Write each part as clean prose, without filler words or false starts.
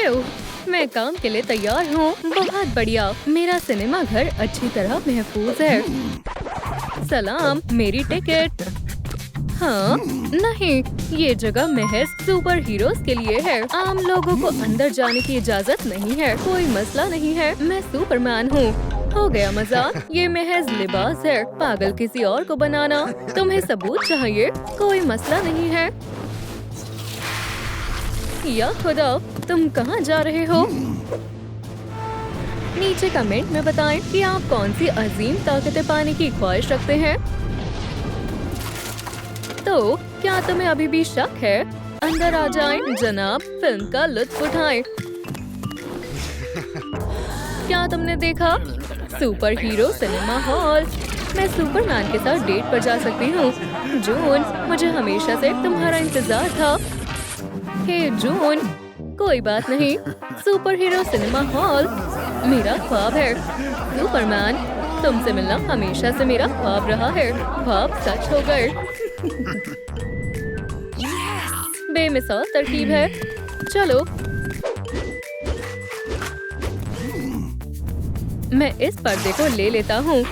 फिर मैं काम के लिए तैयार हूँ। बहुत बढ़िया, मेरा सिनेमा घर अच्छी तरह महफूज है। सलाम, मेरी टिकट। हाँ, नहीं, ये जगह महज सुपर हीरोज के लिए है। आम लोगों को अंदर जाने की इजाजत नहीं है। कोई मसला नहीं है, मैं सुपरमैन हूँ। हो गया मजाक, ये महज लिबास है। पागल किसी और को बनाना। तुम्हें सबूत चाहिए? कोई मसला नहीं है। या खुदा, तुम कहाँ जा रहे हो? नीचे कमेंट में बताएं कि आप कौन सी अजीम ताकतें पाने की ख्वाहिश रखते हैं। तो क्या तुम्हें अभी भी शक है? अंदर आ जाएं जनाब, फिल्म का लुत्फ उठाएं। क्या तुमने देखा? Super hero cinema hall. मैं सुपरमैन के साथ डेट पर जा सकती हूँ। जून, मुझे हमेशा से तुम्हारा इंतजार था। हे जून, कोई बात नहीं। सुपर हीरो सिनेमा हॉल मेरा ख्वाब है। सुपरमैन, तुमसे मिलना हमेशा से मेरा ख्वाब रहा है। ख्वाब सच हो गए। बेमिसाल तरकीब है। चलो, मैं इस पर्दे को ले लेता हूँ।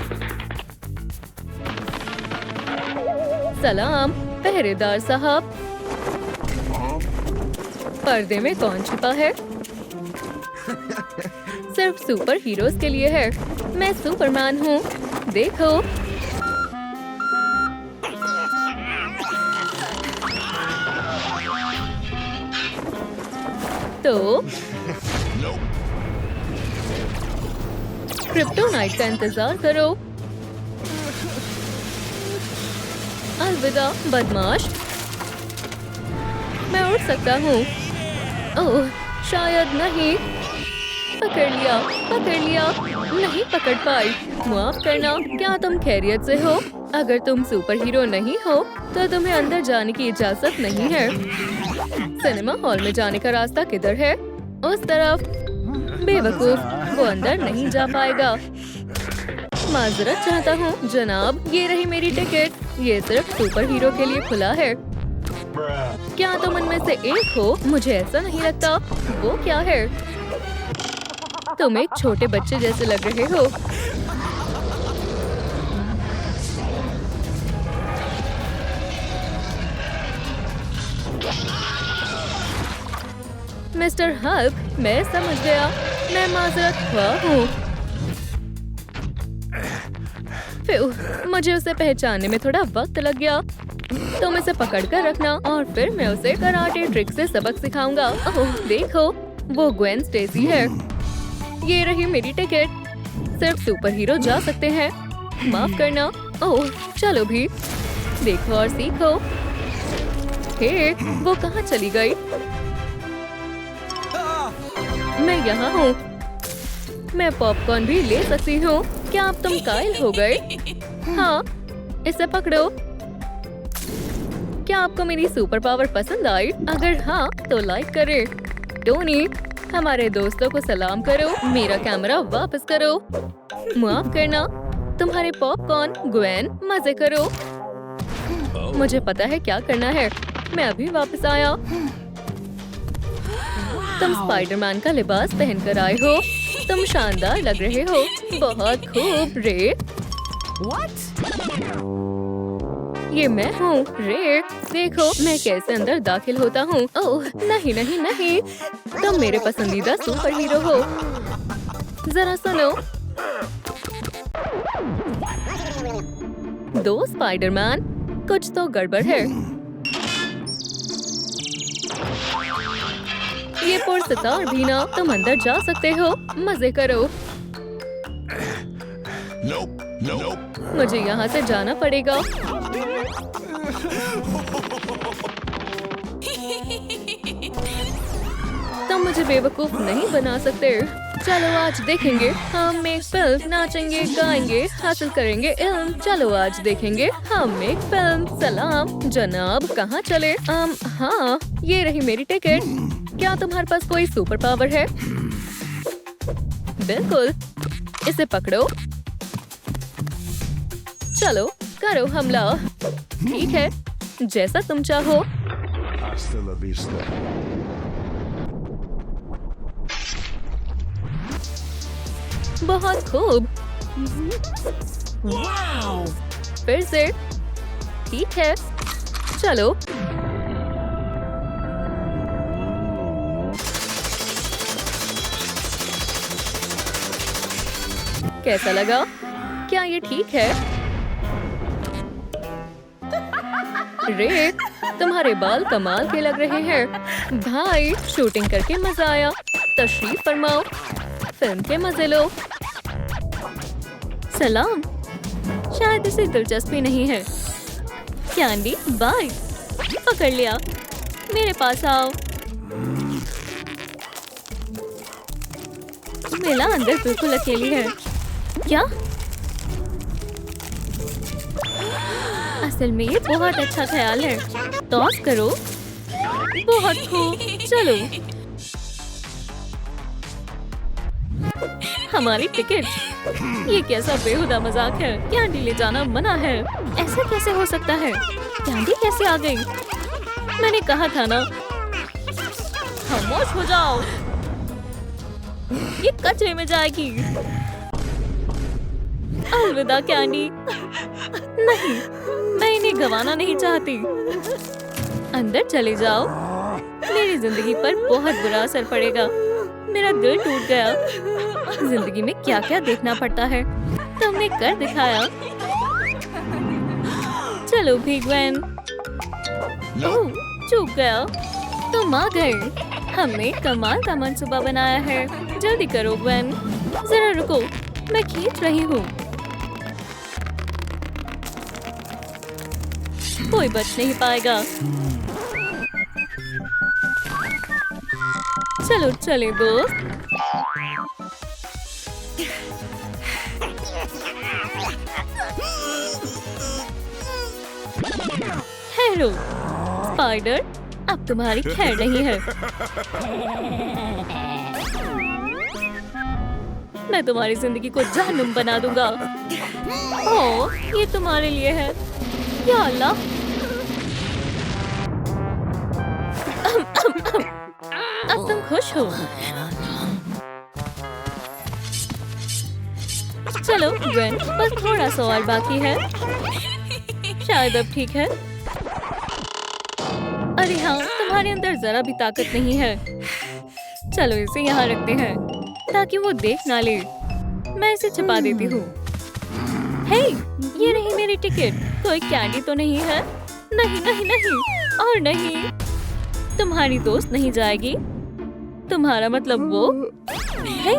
सलाम, पहरेदार साहब। पर्दे में कौन छुपा है? सिर्फ सुपर हीरोज के लिए है। मैं सुपरमैन हूँ, देखो। तो क्रिप्टोनाइट का इंतजार करो। अलविदा बदमाश। मैं उठ सकता हूँ। ओह, शायद नहीं। पकड़ लिया, पकड़ लिया। नहीं पकड़ पाई। माफ करना, क्या तुम खैरियत से हो? अगर तुम सुपर हीरो नहीं हो तो तुम्हें अंदर जाने की इजाजत नहीं है। सिनेमा हॉल में जाने का रास्ता किधर है? उस तरफ। बेवकूफ, वो अंदर नहीं जा पाएगा। माजरत चाहता हूँ जनाब, ये रही मेरी टिकट। ये सिर्फ सुपर हीरो के लिए खुला है। क्या तुम उनमें से एक हो? मुझे ऐसा नहीं लगता। वो क्या है? तुम एक छोटे बच्चे जैसे लग रहे हो। मिस्टर हल्क, मैं समझ गया। मैं माजरत ख्वाह हूँ। फिर मुझे उसे पहचानने में थोड़ा वक्त लग गया। तुम इसे पकड़ कर रखना और फिर मैं उसे कराटे ट्रिक से सबक सिखाऊंगा। ओह, देखो, वो ग्वेन स्टेसी है। ये रही मेरी टिकट। सिर्फ सुपर हीरो जा सकते हैं। माफ करना। ओह, चलो भी, देखो और सीखो। हे, वो कहाँ चली गई? मैं यहाँ हूँ। मैं पॉपकॉर्न भी ले सकती हूँ। क्या अब तुम कायल हो गए? हाँ, इसे पकड़ो। क्या आपको मेरी सुपर पावर पसंद आई? अगर हाँ तो लाइक करें। टोनी, हमारे दोस्तों को सलाम करो। मेरा कैमरा वापस करो। माफ करना। तुम्हारे पॉपकॉर्न। ग्वेन, मजे करो। मुझे पता है क्या करना है। मैं अभी वापस आया। तुम स्पाइडरमैन का लिबास पहनकर आए हो। तुम शानदार लग रहे हो। बहुत खूब रे। ये मैं हूँ रे। देखो मैं कैसे अंदर दाखिल होता हूँ। ओह नहीं नहीं नहीं, तुम मेरे पसंदीदा सुपर हीरो हो। जरा सुनो। दो स्पाइडरमैन, कुछ तो गड़बड़ है। ये पुरस्कार भी ना। तुम अंदर जा सकते हो। मजे करो। मुझे यहाँ से जाना पड़ेगा। तुम मुझे बेवकूफ नहीं बना सकते। चलो आज देखेंगे। हम एक फिल्म, नाचेंगे, गाएंगे, हासिल करेंगे इल्म। चलो आज देखेंगे हम एक फिल्म। सलाम जनाब, कहाँ चले? हाँ, ये रही मेरी टिकट। क्या तुम्हारे पास कोई सुपर पावर है? बिल्कुल, इसे पकड़ो। चलो करो हमला। ठीक है, जैसा तुम चाहो। बहुत खूब। फिर से। ठीक है, चलो। कैसा लगा? क्या ये ठीक है? रे, तुम्हारे बाल कमाल के लग रहे हैं। भाई, शूटिंग करके मजा आया। तशरीफ फरमाओ, फिल्म के मजे लो। सलाम। शायद इसे दिलचस्पी नहीं है। Candy, bye. पकड़ लिया। मेरे पास आओ। मिला अंदर बिल्कुल अकेली है। क्या? असल में ये बहुत अच्छा ख्याल है। टॉस करो। बहुत खूब, चलो। हमारी टिकट। ये कैसा बेहुदा मजाक है। कैंडी ले जाना मना है। ऐसा कैसे हो सकता है? कैंडी कैसे आ गई? मैंने कहा था ना। खामोश हो जाओ। ये कचरे में जाएगी। अलविदा कैंडी। नहीं, मैं इन्हें गंवाना नहीं चाहती। अंदर चले जाओ। मेरी जिंदगी पर बहुत बुरा असर पड़ेगा। मेरा दिल टूट गया। जिंदगी में क्या क्या देखना पड़ता है, तुमने कर दिखाया। चलो भी ग्वेन। ओह, चूक गया। तुम आ गए। हमने कमाल का मंसूबा बनाया है। जल्दी करो ग्वेन। जरा रुको, मैं खींच रही हूँ। कोई बच नहीं पाएगा। चलो चले दोस्त। हेलो स्पाइडर, अब तुम्हारी खैर नहीं है। मैं तुम्हारी जिंदगी को जहन्नुम बना दूंगा। ओह, ये तुम्हारे लिए है। या अल्लाह। अब तुम खुश हो? चलो ग्वेन, बस थोड़ा सा और बाकी है। शायद अब ठीक है। अरे हाँ, तुम्हारे अंदर जरा भी ताकत नहीं है। चलो इसे यहाँ रखते हैं ताकि वो देख ना ले। मैं इसे छिपा देती हूँ। हे, ये रही मेरी टिकट। कोई कैंडी तो नहीं है? नहीं नहीं नहीं और नहीं। तुम्हारी दोस्त नहीं जाएगी। तुम्हारा मतलब वो? हे,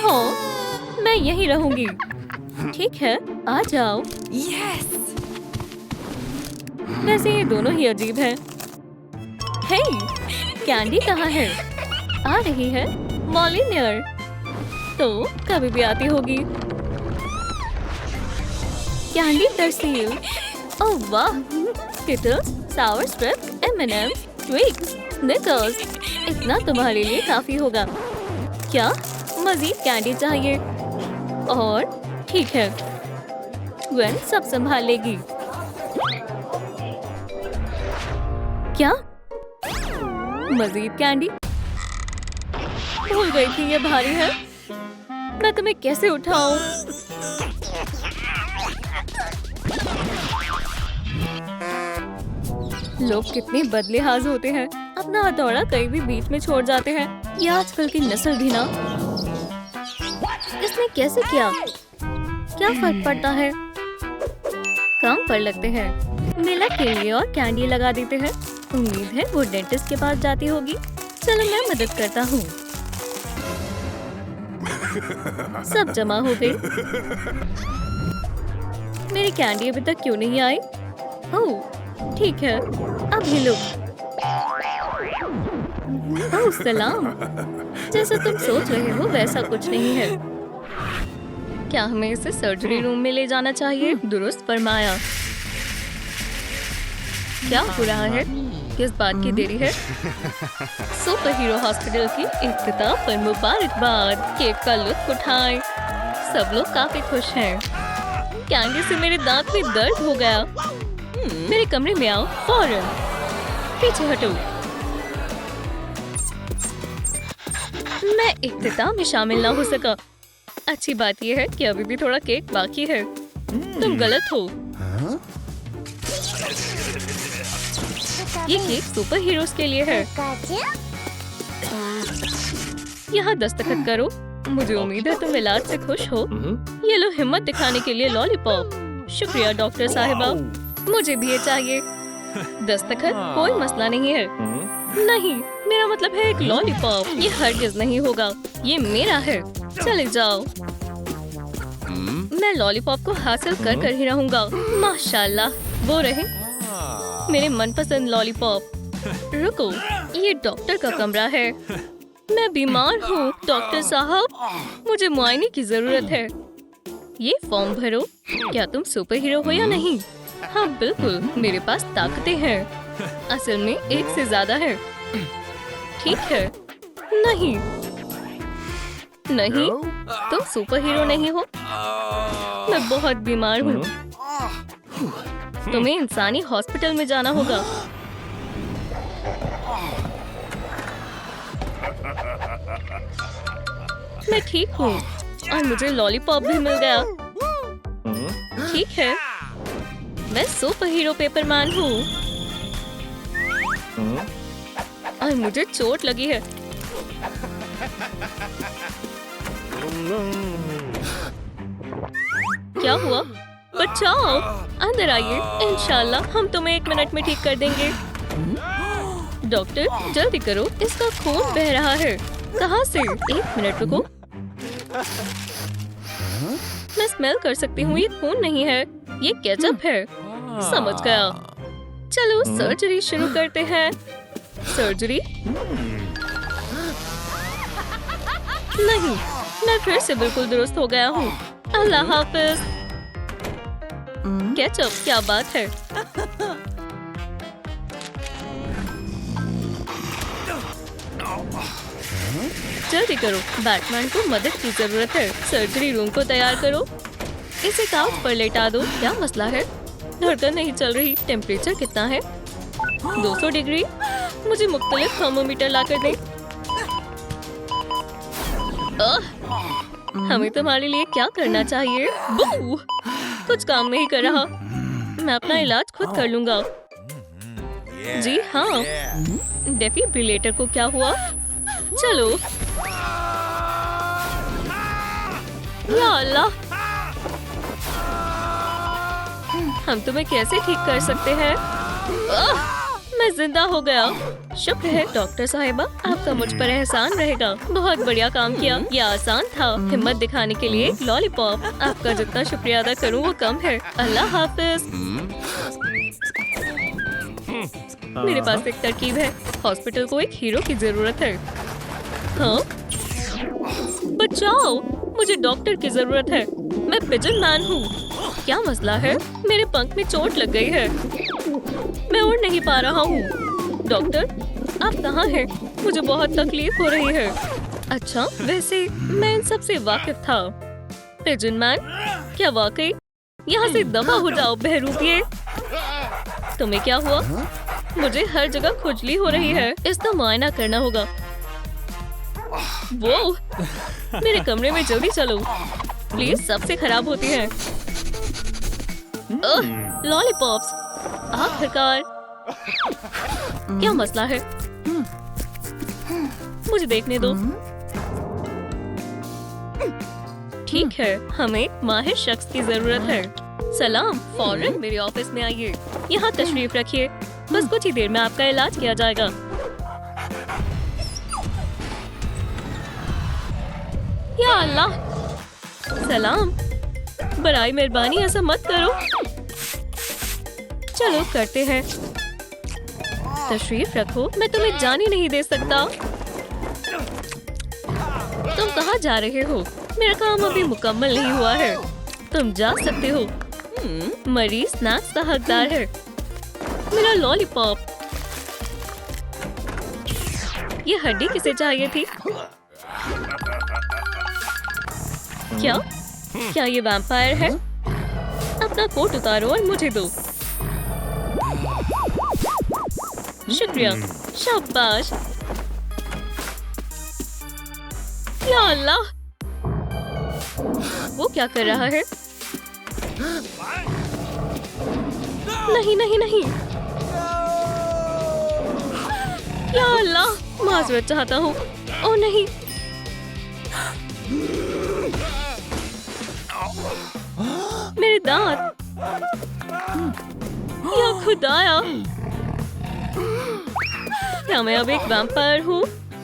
ओह, मैं यहीं रहूंगी। ठीक है, आ जाओ। यस। वैसे ये दोनों ही अजीब हैं। हे, कैंडी कहाँ है? आ रही है। मॉलिनियर तो कभी भी आती होगी। कैंडी तरसील। ओह वाह, स्किटल्स, सावर स्ट्रिप, M&M's, ट्विक्स, स्निकर्स। इतना तुम्हारे लिए काफी होगा। क्या मजीद कैंडी चाहिए? और ठीक है, ग्वेन सब संभाल लेगी। क्या मजीद कैंडी? भूल गई थी ये भारी है। मैं तुम्हें कैसे उठाऊं? लोग कितने बदलिहाज होते हैं। अपना हथौड़ा कहीं भी बीच में छोड़ जाते हैं। ये आजकल की नस्ल भी ना। इसने कैसे किया? क्या फर्क पड़ता है? काम पर लगते हैं। मिला के लिए और कैंडी लगा देते हैं। उम्मीद है वो डेंटिस्ट के पास जाती होगी। चलो मैं मदद करता हूँ। सब जमा हो गई। मेरी कैंडी अभी तक क्यों नहीं आई? ओह ठीक है, अभी लो। ओह सलाम। जैसा तुम सोच रहे हो वैसा कुछ नहीं है। क्या हमें इसे सर्जरी रूम में ले जाना चाहिए? दुरुस्त फरमाया। क्या हो रहा है? किस बात की देरी है? सुपर हीरो हॉस्पिटल की इफ्तिताह पर मुबारकबाद। केक का लुत्फ उठाएं। सब लोग काफी खुश हैं। कैंडी से मेरे दांत में दर्द हो गया। मेरे कमरे में आओ फौरन। पीछे हटो। मैं इफ्तिताह में शामिल ना हो सका। अच्छी बात यह है कि अभी भी थोड़ा केक बाकी है। तुम गलत हो। ये केक सुपर हीरोज के लिए है। यहाँ दस्तखत करो। मुझे उम्मीद है तुम इलाज से खुश हो। ये लो हिम्मत दिखाने के लिए लॉलीपॉप। शुक्रिया डॉक्टर साहिबा। मुझे भी ये चाहिए। दस्तखत कोई मसला नहीं है। नहीं, मेरा मतलब है एक लॉलीपॉप। ये हरगिज नहीं होगा। ये मेरा है। चले जाओ। मैं लॉलीपॉप को हासिल कर कर ही रहूंगा। माशाल्लाह, वो रहे मेरे मनपसंद लॉलीपॉप। रुको, ये डॉक्टर का कमरा है। मैं बीमार हूँ डॉक्टर साहब, मुझे मुआयने की जरूरत है। ये फॉर्म भरो। क्या तुम सुपर हीरो हो या नहीं? हाँ बिल्कुल, मेरे पास ताकतें हैं। असल में एक से ज्यादा है। ठीक है। नहीं नहीं, तुम सुपर हीरो नहीं हो। मैं बहुत बीमार हूँ। तुम्हें इंसानी हॉस्पिटल में जाना होगा। मैं ठीक हूँ और मुझे लॉलीपॉप भी मिल गया। ठीक है, मैं सुपर हीरो पेपरमैन हूँ और मुझे चोट लगी है। क्या हुआ? बचाओ, अंदर आइए। इंशाल्लाह हम तुम्हें 1 मिनट में ठीक कर देंगे। डॉक्टर जल्दी करो, इसका खून बह रहा है। कहाँ से? 1 मिनट रुको। मैं स्मेल कर सकती हूँ, ये खून नहीं है, ये केचप है। समझ गया। चलो सर्जरी शुरू करते हैं। सर्जरी? नहीं, मैं फिर से बिल्कुल दुरुस्त हो गया हूँ। अल्लाह हाफिज। केचप, क्या बात है। जल्दी करो, बैटमैन को मदद की जरूरत है। सर्जरी रूम को तैयार करो। इसे काउच पर लेटा दो। क्या मसला है? धड़कन नहीं चल रही। टेम्परेचर कितना है? 200 डिग्री। मुझे मुख्तलिफ थर्मोमीटर लाकर दें। हमें तुम्हारे लिए क्या करना चाहिए? बू! कुछ काम नहीं कर रहा। मैं अपना इलाज खुद कर लूंगा। जी हाँ। डेफिब्रिलेटर को क्या हुआ? चलो। या अल्लाह, हम तुम्हें कैसे ठीक कर सकते हैं? मैं जिंदा हो गया। शुक्र है डॉक्टर साहिबा, आपका मुझ पर एहसान रहेगा। बहुत बढ़िया काम किया। ये आसान था। हिम्मत दिखाने के लिए एक लॉलीपॉप। आपका जितना शुक्रिया अदा करूँ वो कम है। अल्लाह हाफिज। मेरे पास एक तरकीब है। हॉस्पिटल को एक हीरो की जरूरत है। हाँ? बचाओ, मुझे डॉक्टर की जरूरत है। मैं पिजन मैन हूँ। क्या मसला है? मेरे पंख में चोट लग गई है। मैं उड़ नहीं पा रहा हूँ। डॉक्टर, आप कहाँ हैं? मुझे बहुत तकलीफ हो रही है। अच्छा, वैसे मैं इन सब से वाकिफ था। पिजन मैन, क्या वाकई? यहाँ से दफा हो जाओ बहरूपिये। तुम्हें क्या हुआ? मुझे हर जगह खुजली हो रही है। इसका मुआयना करना होगा। वो मेरे कमरे में जल्दी चलो प्लीज, सबसे खराब होती है। लॉलीपॉप्स, आखिरकार। क्या मसला है? मुझे देखने दो। ठीक है, हमें माहिर शख्स की जरूरत है। सलाम, फौरन मेरे ऑफिस में आइए। यहाँ तशरीफ रखिए। बस कुछ ही देर में आपका इलाज किया जाएगा। या अल्लाह। सलाम, बराए मेहरबानी ऐसा मत करो। चलो करते हैं। तशरीफ रखो, मैं तुम्हें जाने नहीं दे सकता। तुम कहाँ जा रहे हो? मेरा काम अभी मुकम्मल नहीं हुआ है। तुम जा सकते हो। मरीज स्नैक्स का हकदार है। मेरा लॉलीपॉप। ये हड्डी किसे चाहिए थी? क्या ये वैम्पायर है? अपना कोट उतारो और मुझे दो। शुक्रिया, शाबाश। या अल्लाह, वो क्या कर रहा है? नहीं नहीं नहीं, या अल्लाह, माजरत चाहता हूँ। ओ नहीं, मेरे दांत, या खुदाया, क्या मैं अब एक वैम्पायर हूँ?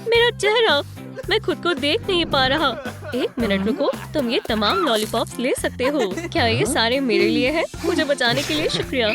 मेरा चेहरा, मैं खुद को देख नहीं पा रहा। एक मिनट रुको, तुम ये तमाम लॉलीपॉप्स ले सकते हो। क्या ये सारे मेरे लिए हैं? मुझे बचाने के लिए शुक्रिया।